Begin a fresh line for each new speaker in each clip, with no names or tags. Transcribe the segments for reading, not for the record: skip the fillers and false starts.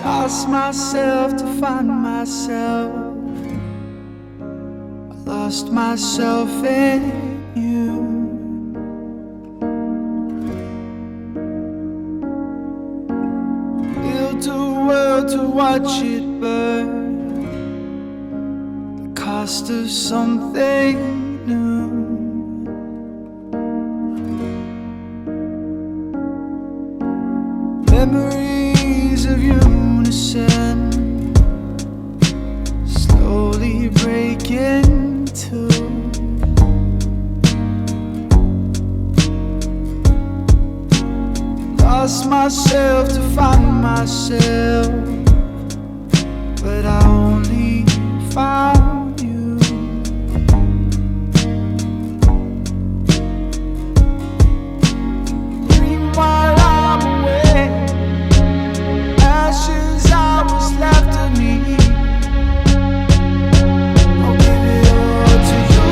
Lost myself to find myself. I lost myself in you. Built a world to watch it burn. The cost of something new. Memories of unison slowly breaking too. Lost myself to find myself, but I only found you. Dream while I'm away, ashes are what's left of me. I'll give it all to you.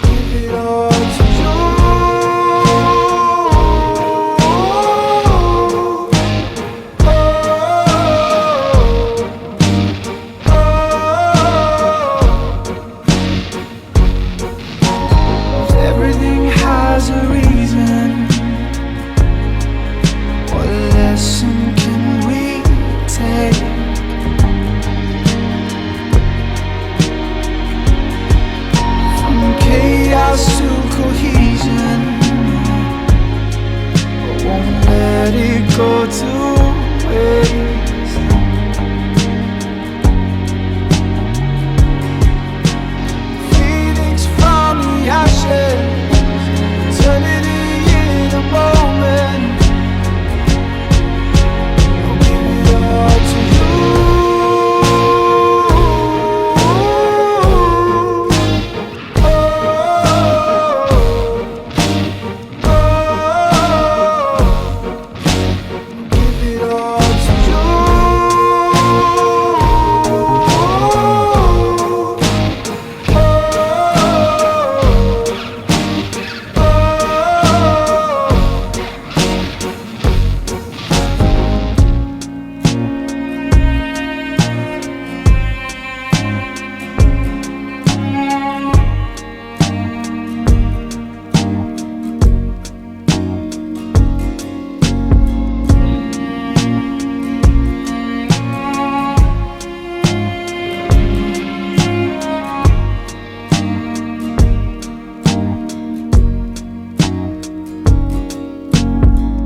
Give it all to you. Everything has a reason. What lesson can we take? From chaos to cohesion, I won't let it go to waste. Phoenix from the ashes, eternity in a moment. I'll give it all to you. Give it all to you.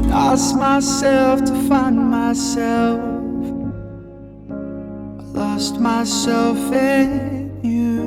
Lost myself to find myself. I lost myself in you.